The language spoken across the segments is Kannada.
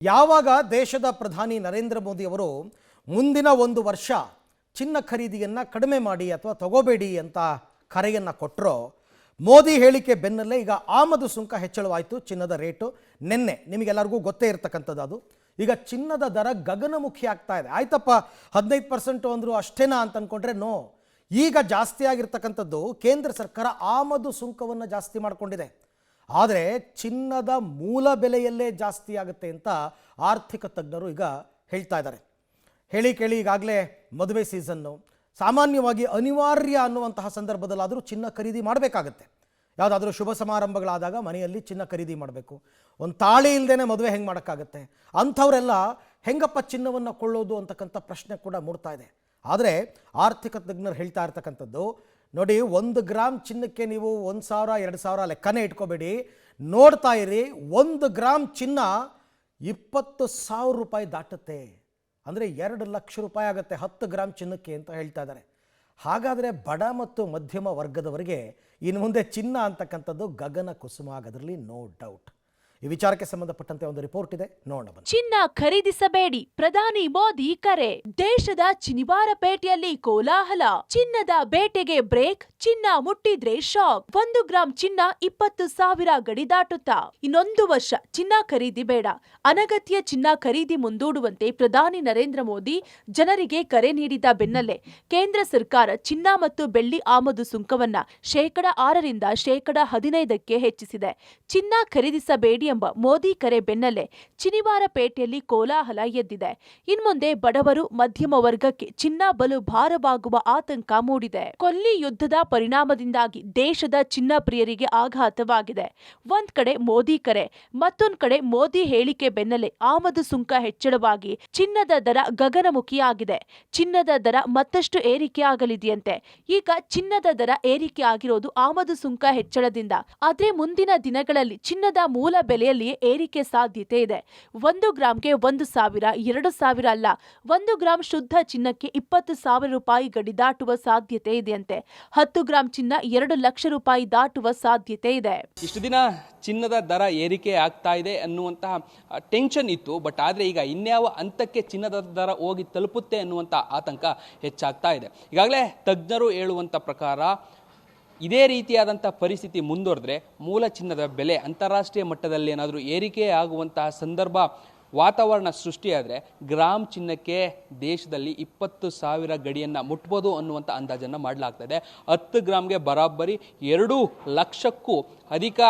ಯಾವಾಗ ದೇಶದ ಪ್ರಧಾನಿ ನರೇಂದ್ರ ಮೋದಿ ಅವರು ಮುಂದಿನ ಒಂದು ವರ್ಷ ಚಿನ್ನ ಖರೀದಿಯನ್ನು ಕಡಿಮೆ ಮಾಡಿ ಅಥವಾ ತಗೋಬೇಡಿ ಅಂತ ಕರೆಯನ್ನು ಕೊಟ್ಟರೋ, ಮೋದಿ ಹೇಳಿಕೆ ಬೆನ್ನಲ್ಲೇ ಈಗ ಆಮದು ಸುಂಕ ಹೆಚ್ಚಳವಾಯಿತು. ಚಿನ್ನದ ರೇಟು ನಿನ್ನೆ ನಿಮಗೆಲ್ಲರಿಗೂ ಗೊತ್ತೇ ಇರತಕ್ಕಂಥದ್ದು. ಅದು ಈಗ ಚಿನ್ನದ ದರ ಗಗನಮುಖಿ ಆಗ್ತಾ ಇದೆ. ಆಯ್ತಪ್ಪ 15% ಅಂದರು ಅಷ್ಟೇನಾ ಅಂತ ಅಂದ್ಕೊಂಡ್ರೆ ನೋ, ಈಗ ಜಾಸ್ತಿ ಆಗಿರ್ತಕ್ಕಂಥದ್ದು ಕೇಂದ್ರ ಸರ್ಕಾರ ಆಮದು ಸುಂಕವನ್ನು ಜಾಸ್ತಿ ಮಾಡಿಕೊಂಡಿದೆ. ಆದರೆ ಚಿನ್ನದ ಮೂಲ ಬೆಲೆಯಲ್ಲೇ ಜಾಸ್ತಿ ಆಗುತ್ತೆ ಅಂತ ಆರ್ಥಿಕ ತಜ್ಞರು ಈಗ ಹೇಳ್ತಾ ಇದ್ದಾರೆ. ಹೇಳಿ ಕೇಳಿ ಈಗಾಗಲೇ ಮದುವೆ ಸೀಸನ್ನು, ಸಾಮಾನ್ಯವಾಗಿ ಅನಿವಾರ್ಯ ಅನ್ನುವಂತಹ ಸಂದರ್ಭದಲ್ಲಾದರೂ ಚಿನ್ನ ಖರೀದಿ ಮಾಡಬೇಕಾಗತ್ತೆ. ಯಾವುದಾದ್ರೂ ಶುಭ ಸಮಾರಂಭಗಳಾದಾಗ ಮನೆಯಲ್ಲಿ ಚಿನ್ನ ಖರೀದಿ ಮಾಡಬೇಕು. ಒಂದು ತಾಳಿ ಇಲ್ಲದೇ ಮದುವೆ ಹೆಂಗೆ ಮಾಡೋಕ್ಕಾಗತ್ತೆ? ಅಂಥವರೆಲ್ಲ ಹೆಂಗಪ್ಪ ಚಿನ್ನವನ್ನು ಕೊಳ್ಳೋದು ಅಂತಕ್ಕಂಥ ಪ್ರಶ್ನೆ ಕೂಡ ಮೂಡ್ತಾ ಇದೆ. ಆದರೆ ಆರ್ಥಿಕ ತಜ್ಞರು ಹೇಳ್ತಾ ಇರ್ತಕ್ಕಂಥದ್ದು, ನೋಡಿ, 1 ಗ್ರಾಮ್ ಚಿನ್ನಕ್ಕೆ ನೀವು 1,000-2,000 ಲೆಕ್ಕನೇ ಇಟ್ಕೋಬೇಡಿ. ನೋಡ್ತಾ ಇರಿ, 1 ಗ್ರಾಮ್ ಚಿನ್ನ 20,000 ರೂಪಾಯಿ ದಾಟುತ್ತೆ. ಅಂದರೆ 2 ಲಕ್ಷ ರೂಪಾಯಿ ಆಗುತ್ತೆ 10 ಗ್ರಾಮ್ ಚಿನ್ನಕ್ಕೆ ಅಂತ ಹೇಳ್ತಾ ಇದ್ದಾರೆ. ಹಾಗಾದರೆ ಬಡ ಮತ್ತು ಮಧ್ಯಮ ವರ್ಗದವರಿಗೆ ಇನ್ನು ಮುಂದೆ ಚಿನ್ನ ಅಂತಕ್ಕಂಥದ್ದು ಗಗನ ಕುಸುಮ ಆಗೋದ್ರಲ್ಲಿ ನೋ ಡೌಟ್. ಈ ವಿಚಾರಕ್ಕೆ ಸಂಬಂಧಪಟ್ಟಂತೆ ಒಂದು ರಿಪೋರ್ಟ್ ಇದೆ, ನೋಡೋಣ ಬನ್ನಿ. ಚಿನ್ನ ಖರೀದಿಸಬೇಡಿ, ಪ್ರಧಾನಿ ಮೋದಿ ಕರೆ. ದೇಶದ ಚಿನಿವಾರ ಪೇಟೆಯಲ್ಲಿ ಕೋಲಾಹಲ. ಚಿನ್ನದ ಬೇಟೆಗೆ ಬ್ರೇಕ್, ಚಿನ್ನ ಮುಟ್ಟಿದ್ರೆ ಶಾಕ್. 1 ಗ್ರಾಂ ಚಿನ್ನ 20,000 ಗಡಿ ದಾಟುತ್ತಾ. ಇನ್ನೊಂದು ವರ್ಷ ಚಿನ್ನ ಖರೀದಿ ಬೇಡ, ಅನಗತ್ಯ ಚಿನ್ನ ಖರೀದಿ ಮುಂದೂಡುವಂತೆ ಪ್ರಧಾನಿ ನರೇಂದ್ರ ಮೋದಿ ಜನರಿಗೆ ಕರೆ ನೀಡಿದ ಬೆನ್ನಲ್ಲೇ ಕೇಂದ್ರ ಸರ್ಕಾರ ಚಿನ್ನ ಮತ್ತು ಬೆಳ್ಳಿ ಆಮದು ಸುಂಕವನ್ನ 6% -15% ಹೆಚ್ಚಿಸಿದೆ. ಚಿನ್ನ ಖರೀದಿಸಬೇಡಿ ಎಂಬ ಮೋದಿ ಕರೆ ಬೆನ್ನಲ್ಲೇ ಚಿನಿವಾರ ಪೇಟೆಯಲ್ಲಿ ಕೋಲಾಹಲ ಎದ್ದಿದೆ. ಇನ್ಮುಂದೆ ಬಡವರು ಮಧ್ಯಮ ವರ್ಗಕ್ಕೆ ಚಿನ್ನ ಬಲು ಭಾರವಾಗುವ ಆತಂಕ ಮೂಡಿದೆ. ಕೊಲ್ಲಿ ಯುದ್ಧದ ಪರಿಣಾಮದಿಂದಾಗಿ ದೇಶದ ಚಿನ್ನ ಪ್ರಿಯರಿಗೆ ಆಘಾತವಾಗಿದೆ. ಒಂದ್ ಕಡೆ ಮೋದಿ ಕರೆ, ಮತ್ತೊಂದ್ ಕಡೆ ಮೋದಿ ಹೇಳಿಕೆ ಬೆನ್ನಲ್ಲೇ ಆಮದು ಸುಂಕ ಹೆಚ್ಚಳವಾಗಿ ಚಿನ್ನದ ದರ ಗಗನಮುಖಿಯಾಗಿದೆ. ಚಿನ್ನದ ದರ ಮತ್ತಷ್ಟು ಏರಿಕೆ ಆಗಲಿದೆಯಂತೆ. ಈಗ ಚಿನ್ನದ ದರ ಏರಿಕೆ ಆಗಿರೋದು ಆಮದು ಸುಂಕ ಹೆಚ್ಚಳದಿಂದ. ಆದ್ರೆ ಮುಂದಿನ ದಿನಗಳಲ್ಲಿ ಚಿನ್ನದ ಮೂಲ ಬೆಲೆಯಲ್ಲಿಯೇ ಏರಿಕೆ ಸಾಧ್ಯತೆ ಇದೆ. 1 ಗ್ರಾಂಗೆ 1,000, 2,000 ಅಲ್ಲ, 1 ಗ್ರಾಂ ಶುದ್ಧ ಚಿನ್ನಕ್ಕೆ 20,000 ರೂಪಾಯಿ ಗಡಿ ದಾಟುವ ಸಾಧ್ಯತೆ ಇದೆಯಂತೆ. 10 ಗ್ರಾಂ ಚಿನ್ನ 2 ಲಕ್ಷ ರೂಪಾಯಿ ದಾಟುವ ಸಾಧ್ಯತೆ ಇದೆ. ಇಷ್ಟು ದಿನ ಚಿನ್ನದ ದರ ಏರಿಕೆ ಆಗ್ತಾ ಇದೆ ಅನ್ನುವಂತಹ ಟೆನ್ಷನ್ ಇತ್ತು. ಬಟ್ ಆದರೆ ಈಗ ಇನ್ಯಾವ ಹಂತಕ್ಕೆ ಚಿನ್ನದ ದರ ಹೋಗಿ ತಲುಪುತ್ತೆ ಅನ್ನುವಂಥ ಆತಂಕ ಹೆಚ್ಚಾಗ್ತಾ ಇದೆ. ಈಗಾಗಲೇ ತಜ್ಞರು ಹೇಳುವಂಥ ಪ್ರಕಾರ ಇದೇ ರೀತಿಯಾದಂಥ ಪರಿಸ್ಥಿತಿ ಮುಂದುವರೆದ್ರೆ ಮೂಲ ಚಿನ್ನದ ಬೆಲೆ ಅಂತಾರಾಷ್ಟ್ರೀಯ ಮಟ್ಟದಲ್ಲಿ ಏನಾದರೂ ಏರಿಕೆ ಆಗುವಂತಹ ಸಂದರ್ಭ ವಾತಾವರಣ ಸೃಷ್ಟಿಯಾದರೆ ಗ್ರಾಮ್ ಚಿನ್ನಕ್ಕೆ ದೇಶದಲ್ಲಿ 20,000 ಗಡಿಯನ್ನು ಮುಟ್ಬೋದು ಅನ್ನುವಂಥ ಅಂದಾಜನ್ನು ಮಾಡಲಾಗ್ತಾ ಇದೆ. 10 ಗ್ರಾಮ್ಗೆ ಬರಾಬರಿ 2 ಲಕ್ಷಕ್ಕೂ ಅಧಿಕ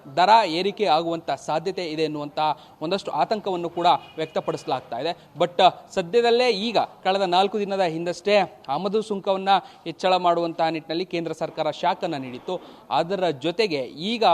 ದರ ಏರಿಕೆ ಆಗುವಂಥ ಸಾಧ್ಯತೆ ಇದೆ ಎನ್ನುವಂಥ ಒಂದಷ್ಟು ಆತಂಕವನ್ನು ಕೂಡ ವ್ಯಕ್ತಪಡಿಸಲಾಗ್ತಾ ಇದೆ. ಬಟ್ ಸದ್ಯದಲ್ಲೇ ಈಗ ಕಳೆದ 4 ದಿನದ ಹಿಂದಷ್ಟೇ ಆಮದು ಸುಂಕವನ್ನು ಹೆಚ್ಚಳ ಮಾಡುವಂತಹ ನಿಟ್ಟಿನಲ್ಲಿ ಕೇಂದ್ರ ಸರ್ಕಾರ ಶಾಕನ್ನು ನೀಡಿತ್ತು. ಅದರ ಜೊತೆಗೆ ಈಗ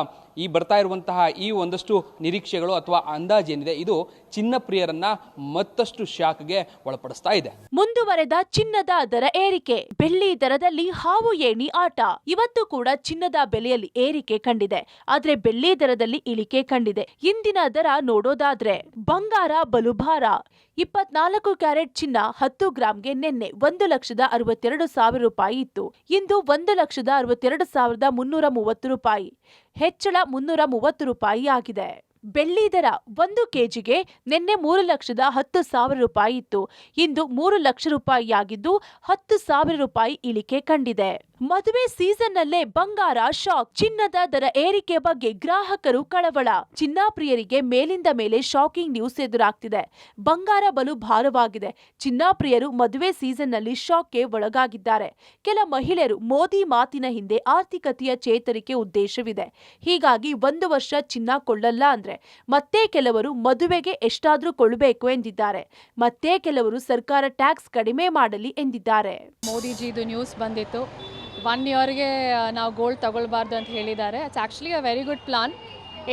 ಈ ಬರ್ತಾ ಇರುವಂತಹ ಈ ಒಂದಷ್ಟು ನಿರೀಕ್ಷೆಗಳು ಅಥವಾ ಅಂದಾಜೇನಿದೆ, ಇದು ಚಿನ್ನ ಪ್ರಿಯರನ್ನ ಮತ್ತಷ್ಟು ಶಾಕ್ಗೆ ಒಳಪಡಿಸ್ತಾ ಇದೆ. ಮುಂದುವರೆದ ಚಿನ್ನದ ದರ ಏರಿಕೆ, ಬೆಳ್ಳಿ ದರದಲ್ಲಿ ಹಾವು ಏಣಿ ಆಟ. ಇವತ್ತು ಕೂಡ ಚಿನ್ನದ ಬೆಲೆಯಲ್ಲಿ ಏರಿಕೆ ಕಂಡಿದೆ, ಆದ್ರೆ ಬೆಳ್ಳಿ ದರದಲ್ಲಿ ಇಳಿಕೆ ಕಂಡಿದೆ. ಇಂದಿನ ದರ ನೋಡೋದಾದ್ರೆ ಬಂಗಾರ ಬಲು ಭಾರ. 24 ಕ್ಯಾರೆಟ್ ಚಿನ್ನ 10 ಗ್ರಾಂಗೆ ನಿನ್ನೆ 1,62,000 ರೂಪಾಯಿ ಇತ್ತು. ಇಂದು 1,62,330 ರೂಪಾಯಿ, ಹೆಚ್ಚಳ 330 ರೂಪಾಯಿ ಆಗಿದೆ. ಬೆಳ್ಳಿ ದರ 1 ಕೆಜಿಗೆ ನಿನ್ನೆ 3,10,000 ರೂಪಾಯಿ ಇತ್ತು. ಇಂದು 3 ಲಕ್ಷ ರೂಪಾಯಿ ಆಗಿದ್ದು 10,000 ರೂಪಾಯಿ ಇಳಿಕೆ ಕಂಡಿದೆ. ಮದುವೆ ಸೀಸನ್ನಲ್ಲೇ ಬಂಗಾರ ಶಾಕ್. ಚಿನ್ನದ ದರ ಏರಿಕೆ ಬಗ್ಗೆ ಗ್ರಾಹಕರು ಕಳವಳ. ಚಿನ್ನ ಪ್ರಿಯರಿಗೆ ಮೇಲಿಂದ ಮೇಲೆ ಶಾಕಿಂಗ್ ನ್ಯೂಸ್ ಎದುರಾಗ್ತಿದೆ. ಬಂಗಾರ ಬಲು ಭಾರವಾಗಿದೆ. ಚಿನ್ನ ಪ್ರಿಯರು ಮದುವೆ ಸೀಸನ್ನಲ್ಲಿ ಶಾಕ್ಗೆ ಒಳಗಾಗಿದ್ದಾರೆ. ಕೆಲ ಮಹಿಳೆಯರು ಮೋದಿ ಮಾತಿನ ಹಿಂದೆ ಆರ್ಥಿಕತೆಯ ಚೇತರಿಕೆ ಉದ್ದೇಶವಿದೆ, ಹೀಗಾಗಿ 1 ವರ್ಷ ಚಿನ್ನ ಕೊಳ್ಳಲ್ಲ ಅಂದ್ರೆ ಮತ್ತೆ ಕೆಲವರು ಮದುವೆಗೆ ಎಷ್ಟಾದ್ರೂ ಕೊಳ್ಳಬೇಕು ಎಂದಿದ್ದಾರೆ. ಮತ್ತೆ ಕೆಲವರು ಸರ್ಕಾರ ಟ್ಯಾಕ್ಸ್ ಕಡಿಮೆ ಮಾಡಲಿ ಎಂದಿದ್ದಾರೆ. ಮೋದಿಜಿದು ನ್ಯೂಸ್ ಬಂದಿತ್ತು, 1 ಇಯರ್ಗೆ ನಾವು ಗೋಲ್ಡ್ ತಗೊಳ್ಬಾರ್ದು ಅಂತ ಹೇಳಿದ್ದಾರೆ. It's actually a very good plan.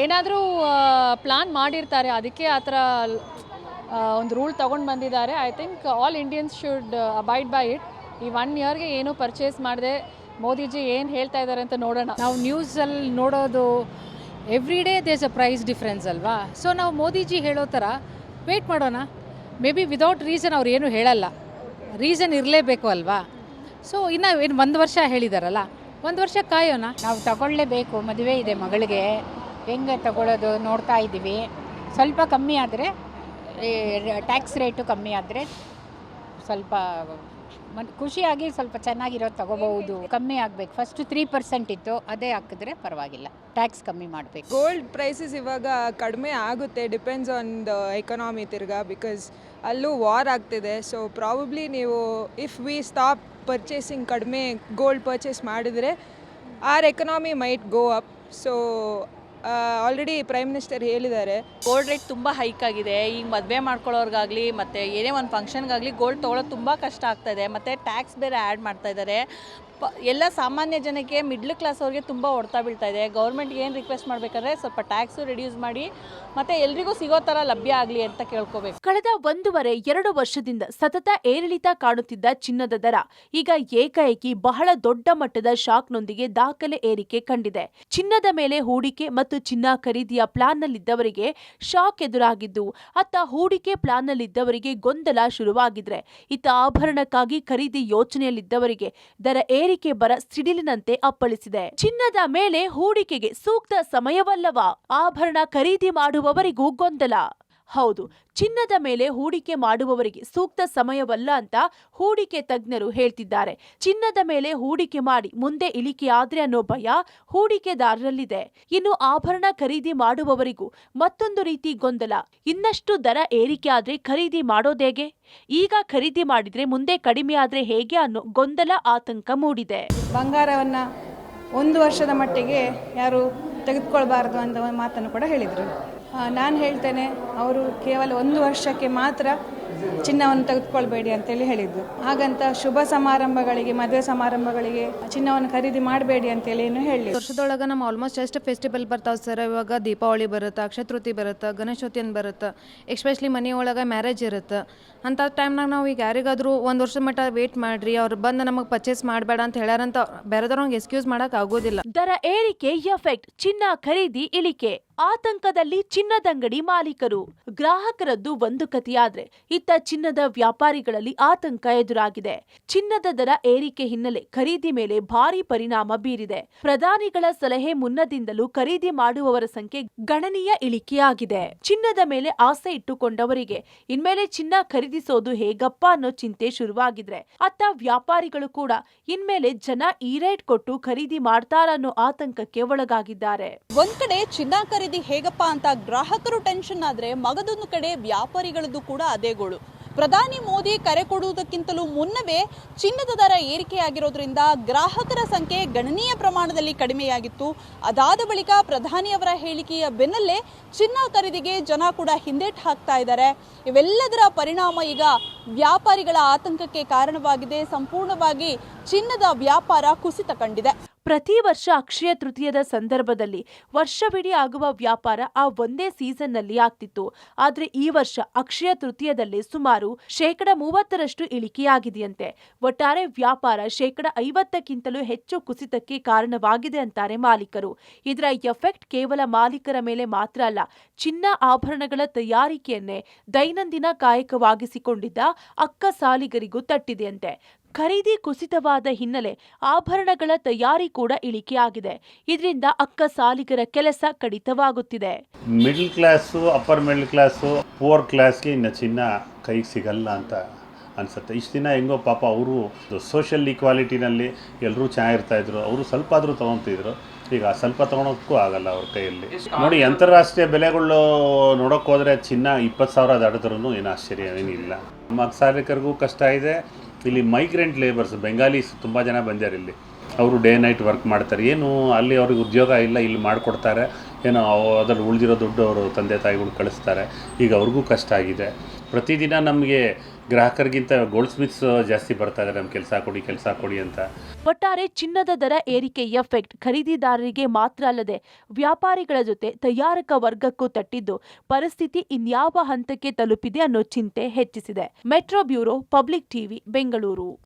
ಏನಾದರೂ ಪ್ಲಾನ್ ಮಾಡಿರ್ತಾರೆ, ಅದಕ್ಕೆ ಆ ಥರ ಒಂದು ರೂಲ್ ತೊಗೊಂಡು ಬಂದಿದ್ದಾರೆ. I think all Indians should abide by it. ಈ 1 ಇಯರ್ಗೆ ಏನೂ ಪರ್ಚೇಸ್ ಮಾಡಿದೆ ಮೋದಿಜಿ ಏನು ಹೇಳ್ತಾ ಇದ್ದಾರೆ ಅಂತ ನೋಡೋಣ. ನಾವು ನ್ಯೂಸಲ್ಲಿ ನೋಡೋದು every day there's a price difference ಅಲ್ವಾ. ಸೊ ನಾವು ಮೋದಿಜಿ ಹೇಳೋ ಥರ ವೇಟ್ ಮಾಡೋಣ. ಮೇ ಬಿ ವಿದೌಟ್ ರೀಸನ್ ಅವ್ರು ಏನೂ ಹೇಳಲ್ಲ, ರೀಸನ್ ಇರಲೇಬೇಕು ಅಲ್ವಾ. ಸೊ ಇನ್ನು 1 ವರ್ಷ ಹೇಳಿದಾರಲ್ಲ, 1 ವರ್ಷ ಕಾಯೋಣ. ನಾವು ತಗೊಳ್ಳೇಬೇಕು, ಮದುವೆ ಇದೆ ಮಗಳಿಗೆ, ಹೆಂಗೆ ತಗೊಳ್ಳೋದು ನೋಡ್ತಾ ಇದ್ದೀವಿ. ಸ್ವಲ್ಪ ಕಮ್ಮಿ ಆದರೆ ಟ್ಯಾಕ್ಸ್ ರೇಟು ಕಮ್ಮಿ ಆದರೆ ಸ್ವಲ್ಪ ಖುಷಿಯಾಗಿ ಸ್ವಲ್ಪ ಚೆನ್ನಾಗಿರೋದು ತಗೋಬಹುದು. ಕಮ್ಮಿ ಆಗಬೇಕು. ಫಸ್ಟ್ 3% ಇತ್ತು, ಅದೇ ಹಾಕಿದ್ರೆ ಪರವಾಗಿಲ್ಲ. ಟ್ಯಾಕ್ಸ್ ಕಮ್ಮಿ ಮಾಡಬೇಕು. ಗೋಲ್ಡ್ ಪ್ರೈಸಸ್ ಇವಾಗ ಕಡಿಮೆ ಆಗುತ್ತೆ, ಡಿಪೆಂಡ್ಸ್ ಆನ್ ದ ಎಕಾನಮಿ ತಿರ್ಗಾ, ಬಿಕಾಸ್ ಅಲ್ಲೂ ವಾರ್ ಆಗ್ತಿದೆ. ಸೊ ಪ್ರಾಬಬ್ಲಿ ನೀವು ಇಫ್ ವಿ ಸ್ಟಾಪ್ ಪರ್ಚೇಸಿಂಗ್, ಕಡಿಮೆ ಗೋಲ್ಡ್ ಪರ್ಚೇಸ್ ಮಾಡಿದರೆ our economy might go up. So already prime minister ಹೇಳಿದ್ದಾರೆ. ಗೋಲ್ಡ್ ರೇಟ್ ತುಂಬ ಹೈಕ್ ಆಗಿದೆ. ಈಗ ಮದುವೆ ಮಾಡ್ಕೊಳ್ಳೋರ್ಗಾಗಲಿ ಮತ್ತು ಏನೇ ಒಂದು ಫಂಕ್ಷನ್ಗಾಗಲಿ ಗೋಲ್ಡ್ ತೊಗೊಳೋದು ತುಂಬ ಕಷ್ಟ ಆಗ್ತಾಯಿದೆ. ಮತ್ತು ಟ್ಯಾಕ್ಸ್ ಬೇರೆ ಆ್ಯಡ್ ಮಾಡ್ತಾ ಇದ್ದಾರೆ. ಎಲ್ಲ ಸಾಮಾನ್ಯ ಜನಕ್ಕೆ, ಮಿಡ್ಲ್ ಕ್ಲಾಸ್ ಅವ್ರಿಗೆ ತುಂಬ ಹೊಡ್ತಾ ಬೀಳ್ತಾ ಇದೆ. ಗೌರ್ಮೆಂಟ್ಗೆ ಏನು ರಿಕ್ವೆಸ್ಟ್ ಮಾಡಬೇಕಾದ್ರೆ ಸ್ವಲ್ಪ ಟ್ಯಾಕ್ಸು ರಿಡ್ಯೂಸ್ ಮಾಡಿ ಮತ್ತು ಎಲ್ರಿಗೂ ಸಿಗೋ ಥರ ಲಭ್ಯ ಆಗಲಿ ಅಂತ ಕೇಳ್ಕೋಬೇಕು. ಕಳೆದ 1.5-2 ವರ್ಷದಿಂದ ಸತತ ಏರಿಳಿತ ಕಾಣುತ್ತಿದ್ದ ಚಿನ್ನದ ದರ ಈಗ ಏಕಾಏಕಿ ಬಹಳ ದೊಡ್ಡ ಮಟ್ಟದ ಶಾಕ್ನೊಂದಿಗೆ ದಾಖಲೆ ಏರಿಕೆ ಕಂಡಿದೆ. ಚಿನ್ನದ ಮೇಲೆ ಹೂಡಿಕೆ ಮತ್ತು ಚಿನ್ನ ಖರೀದಿಯ ಪ್ಲಾನ್ನಲ್ಲಿದ್ದವರಿಗೆ ಶಾಕ್ ಎದುರಾಗಿದ್ದು, ಅತ್ತ ಹೂಡಿಕೆ ಪ್ಲಾನ್ನಲ್ಲಿದ್ದವರಿಗೆ ಗೊಂದಲ ಶುರುವಾಗಿದ್ರೆ, ಇತ್ತ ಆಭರಣಕ್ಕಾಗಿ ಖರೀದಿ ಯೋಚನೆಯಲ್ಲಿದ್ದವರಿಗೆ ದರ ಏರಿಕೆ ಬರ ಸಿಡಿಲಿನಂತೆ ಅಪ್ಪಳಿಸಿದೆ. ಚಿನ್ನದ ಮೇಲೆ ಹೂಡಿಕೆಗೆ ಸೂಕ್ತ ಸಮಯವಲ್ಲವಾ? ಆಭರಣ ಖರೀದಿ ಮಾಡುವವರಿಗೂ ಗೊಂದಲ. ಹೌದು, ಚಿನ್ನದ ಮೇಲೆ ಹೂಡಿಕೆ ಮಾಡುವವರಿಗೆ ಸೂಕ್ತ ಸಮಯವಲ್ಲ ಅಂತ ಹೂಡಿಕೆ ತಜ್ಞರು ಹೇಳ್ತಿದ್ದಾರೆ. ಚಿನ್ನದ ಮೇಲೆ ಹೂಡಿಕೆ ಮಾಡಿ ಮುಂದೆ ಇಳಿಕೆಯಾದ್ರೆ ಅನ್ನೋ ಭಯ ಹೂಡಿಕೆದಾರರಲ್ಲಿದೆ. ಇನ್ನು ಆಭರಣ ಖರೀದಿ ಮಾಡುವವರಿಗೂ ಮತ್ತೊಂದು ರೀತಿ ಗೊಂದಲ. ಇನ್ನಷ್ಟು ದರ ಏರಿಕೆ ಆದ್ರೆ ಖರೀದಿ ಮಾಡೋದೇಗೆ? ಈಗ ಖರೀದಿ ಮಾಡಿದ್ರೆ ಮುಂದೆ ಕಡಿಮೆ ಆದ್ರೆ ಹೇಗೆ ಅನ್ನೋ ಗೊಂದಲ, ಆತಂಕ ಮೂಡಿದೆ. ಬಂಗಾರವನ್ನು 1 ವರ್ಷದ ಮಟ್ಟಿಗೆ ಯಾರು ತೆಗೆದುಕೊಳ್ಬಾರ್ದು ಅಂತ ಒಂದು ಮಾತನ್ನು ಕೂಡ ಹೇಳಿದರು. ನಾನು ಹೇಳ್ತೇನೆ, ಅವರು ಕೇವಲ 1 ವರ್ಷಕ್ಕೆ ಮಾತ್ರ ಚಿನ್ನವನ್ನು ತೆಗೆದುಕೊಳ್ಬೇಡಿ ಅಂತೇಳಿ ಹೇಳಿದ್ದು. ಹಾಗಂತ ಶುಭ ಸಮಾರಂಭಗಳಿಗೆ, ಮದುವೆ ಸಮಾರಂಭಗಳಿಗೆ ಚಿನ್ನವನ್ನು ಖರೀದಿ ಮಾಡಬೇಡಿ ಅಂತೇಳಿ ಏನು ಹೇಳಿ. ವರ್ಷದೊಳಗೆ ನಮ್ಮ ಆಲ್ಮೋಸ್ಟ್ ಎಷ್ಟು ಫೆಸ್ಟಿವಲ್ ಬರ್ತಾವೆ ಸರ್. ಇವಾಗ ದೀಪಾವಳಿ ಬರುತ್ತೆ, ಅಕ್ಷಯ ತೃತೀಯ ಬರುತ್ತೆ, ಗಣೇಶ ಚತುರ್ಥಿ ಅಂತ ಬರುತ್ತೆ. ಎಸ್ಪೆಷಲಿ ಮನೆಯೊಳಗೆ ಮ್ಯಾರೇಜ್ ಇರುತ್ತೆ. ಅಂಥ ಟೈಮ್ನಾಗ ನಾವು ಈಗ ಯಾರಿಗಾದರೂ 1 ವರ್ಷದ ಮಟ್ಟ ವೇಟ್ ಮಾಡಿರಿ, ಅವ್ರು ಬಂದು ನಮಗೆ ಪರ್ಚೇಸ್ ಮಾಡಬೇಡ ಅಂತ ಹೇಳ್ಯಾರಂತ ಬೇರೆದವ್ರಿಗೆ ಎಕ್ಸ್ಕ್ಯೂಸ್ ಮಾಡೋಕೆ ಆಗೋದಿಲ್ಲ. ದರ ಏರಿಕೆ ಎಫೆಕ್ಟ್, ಚಿನ್ನ ಖರೀದಿ ಇಳಿಕೆ. ಆತಂಕದಲ್ಲಿ ಚಿನ್ನದಂಗಡಿ ಮಾಲೀಕರು. ಗ್ರಾಹಕರದ್ದು ಒಂದು ಕಥೆಯಾದ್ರೆ, ಇತ್ತ ಚಿನ್ನದ ವ್ಯಾಪಾರಿಗಳಲ್ಲಿ ಆತಂಕ ಎದುರಾಗಿದೆ. ಚಿನ್ನದ ದರ ಏರಿಕೆ ಹಿನ್ನೆಲೆ ಖರೀದಿ ಮೇಲೆ ಭಾರಿ ಪರಿಣಾಮ ಬೀರಿದೆ. ಪ್ರಧಾನಿಗಳ ಸಲಹೆ ಮುನ್ನದಿಂದಲೂ ಖರೀದಿ ಮಾಡುವವರ ಸಂಖ್ಯೆ ಗಣನೀಯ ಇಳಿಕೆಯಾಗಿದೆ. ಚಿನ್ನದ ಮೇಲೆ ಆಸೆ ಇಟ್ಟುಕೊಂಡವರಿಗೆ ಇನ್ಮೇಲೆ ಚಿನ್ನ ಖರೀದಿಸೋದು ಹೇಗಪ್ಪ ಅನ್ನೋ ಚಿಂತೆ ಶುರುವಾಗಿದ್ರೆ, ಅತ್ತ ವ್ಯಾಪಾರಿಗಳು ಕೂಡ ಇನ್ಮೇಲೆ ಜನ ಈ ರೇಟ್ ಕೊಟ್ಟು ಖರೀದಿ ಮಾಡ್ತಾರನ್ನೋ ಆತಂಕಕ್ಕೆ ಒಳಗಾಗಿದ್ದಾರೆ. ಒಂದ್ ಕಡೆ ಚಿನ್ನ ಖರೀದಿ ಹೇಗಪ್ಪ ಅಂತ ಗ್ರಾಹಕರು ಟೆನ್ಷನ್ ಆದ್ರೆ, ಮಗದೊಂದು ಕಡೆ ವ್ಯಾಪಾರಿಗಳದ್ದು ಕೂಡ ಅದೇ ಗೋಳು. ಪ್ರಧಾನಿ ಮೋದಿ ಕರೆ ಕೊಡುವುದಕ್ಕಿಂತಲೂ ಮುನ್ನವೇ ಚಿನ್ನದ ದರ ಏರಿಕೆಯಾಗಿರೋದ್ರಿಂದ ಗ್ರಾಹಕರ ಸಂಖ್ಯೆ ಗಣನೀಯ ಪ್ರಮಾಣದಲ್ಲಿ ಕಡಿಮೆಯಾಗಿತ್ತು. ಅದಾದ ಬಳಿಕ ಪ್ರಧಾನಿಯವರ ಹೇಳಿಕೆಯ ಬೆನ್ನಲ್ಲೇ ಚಿನ್ನ ಖರೀದಿಗೆ ಜನ ಕೂಡ ಹಿಂದೇಟು ಹಾಕ್ತಾ ಇದ್ದಾರೆ. ಇವೆಲ್ಲದರ ಪರಿಣಾಮ ಈಗ ವ್ಯಾಪಾರಿಗಳ ಆತಂಕಕ್ಕೆ ಕಾರಣವಾಗಿದೆ. ಸಂಪೂರ್ಣವಾಗಿ ಚಿನ್ನದ ವ್ಯಾಪಾರ ಕುಸಿತ ಕಂಡಿದೆ. ಪ್ರತಿ ವರ್ಷ ಅಕ್ಷಯ ತೃತೀಯದ ಸಂದರ್ಭದಲ್ಲಿ ವರ್ಷವಿಡೀ ಆಗುವ ವ್ಯಾಪಾರ ಆ ಒಂದೇ ಸೀಸನ್ನಲ್ಲಿ ಆಗ್ತಿತ್ತು. ಆದ್ರೆ ಈ ವರ್ಷ ಅಕ್ಷಯ ತೃತೀಯದಲ್ಲೇ ಸುಮಾರು 30% ಇಳಿಕೆಯಾಗಿದೆಯಂತೆ. ಒಟ್ಟಾರೆ ವ್ಯಾಪಾರ 50%ಕ್ಕಿಂತಲೂ ಹೆಚ್ಚು ಕುಸಿತಕ್ಕೆ ಕಾರಣವಾಗಿದೆ ಅಂತಾರೆ ಮಾಲೀಕರು. ಇದರ ಎಫೆಕ್ಟ್ ಕೇವಲ ಮಾಲೀಕರ ಮೇಲೆ ಮಾತ್ರ ಅಲ್ಲ, ಚಿನ್ನ ಆಭರಣಗಳ ತಯಾರಿಕೆಯನ್ನೇ ದೈನಂದಿನ ಕಾಯಕವಾಗಿಸಿಕೊಂಡಿದ್ದ ಅಕ್ಕಸಾಲಿಗರಿಗೂ ತಟ್ಟಿದೆಯಂತೆ. ಖರೀದಿ ಕುಸಿತವಾದ ಹಿನ್ನೆಲೆ ಆಭರಣಗಳ ತಯಾರಿ ಕೂಡ ಇಳಿಕೆಯಾಗಿದೆ. ಇದರಿಂದ ಅಕ್ಕಸಾಲಿಗರ ಕೆಲಸ ಕಡಿತವಾಗುತ್ತಿದೆ. Middle class, upper middle class, poor ಕ್ಲಾಸ್ಗೆ ಇನ್ನು ಚಿನ್ನ ಕೈಗೆ ಸಿಗಲ್ಲ ಅಂತ ಅನಿಸುತ್ತೆ. ಇಷ್ಟು ದಿನ ಹೆಂಗೋ ಪಾಪ ಅವರು ಸೋಷಿಯಲ್ ಈಕ್ವಾಲಿಟಿನಲ್ಲಿ ಎಲ್ಲರೂ ಚೆನ್ನಾಗಿರ್ತಾಯಿದ್ರು, ಅವರು ಸ್ವಲ್ಪ ಆದರೂ ತೊಗೊತಿದ್ರು. ಈಗ ಸ್ವಲ್ಪ ತೊಗೊಳೋಕ್ಕೂ ಆಗಲ್ಲ ಅವ್ರ ಕೈಯಲ್ಲಿ. ನೋಡಿ, ಅಂತಾರಾಷ್ಟ್ರೀಯ ಬೆಲೆಗಳು ನೋಡೋಕೆ ಹೋದರೆ ಚಿನ್ನ 20,000 ದಾಟಿದ್ರೂ ಏನು ಆಶ್ಚರ್ಯವೇನಿಲ್ಲ. ನಮ್ಮ ಅಕ್ಕಸಾಲಿಗರಿಗೂ ಕಷ್ಟ ಇದೆ. ಇಲ್ಲಿ ಮೈಗ್ರೆಂಟ್ ಲೇಬರ್ಸ್, ಬೆಂಗಾಲೀಸ್ ತುಂಬ ಜನ ಬಂದಿದ್ದಾರೆ ಇಲ್ಲಿ. ಅವರು ಡೇ ನೈಟ್ ವರ್ಕ್ ಮಾಡ್ತಾರೆ. ಏನು ಅಲ್ಲಿ ಅವ್ರಿಗೆ ಉದ್ಯೋಗ ಇಲ್ಲ, ಇಲ್ಲಿ ಮಾಡಿಕೊಡ್ತಾರೆ. ಏನೋ ಅದರಲ್ಲಿ ಉಳಿದಿರೋ ದುಡ್ಡು ಅವರು ತಂದೆ ತಾಯಿಗಳು ಕಳಿಸ್ತಾರೆ. ಈಗ ಅವ್ರಿಗೂ ಕಷ್ಟ ಆಗಿದೆ. ಪ್ರತಿದಿನ ನಮಗೆ ಗ್ರಾಹಕರಿಗಿಂತ ಗೋಲ್ಡ್ ಸ್ಮಿತ್ಸ್ ಜಾಸ್ತಿ ಬರ್ತಾ ಇದ್ದಾರೆ, ನಮ್ಮ ಕೆಲಸ ಕೊಡಿ ಅಂತ. ಒಟ್ಟಾರೆ ಚಿನ್ನದ ದರ ಏರಿಕೆ ಎಫೆಕ್ಟ್ ಖರೀದಿದಾರರಿಗೆ ಮಾತ್ರ ಅಲ್ಲದೆ ವ್ಯಾಪಾರಿಗಳ ಜೊತೆ ತಯಾರಕ ವರ್ಗಕ್ಕೂ ತಟ್ಟಿದ್ದು, ಪರಿಸ್ಥಿತಿ ಇನ್ಯಾವ ಹಂತಕ್ಕೆ ತಲುಪಿದೆ ಅನ್ನೋ ಚಿಂತೆ ಹೆಚ್ಚಿಸಿದೆ. Metro bureau, public TV, Bengaluru.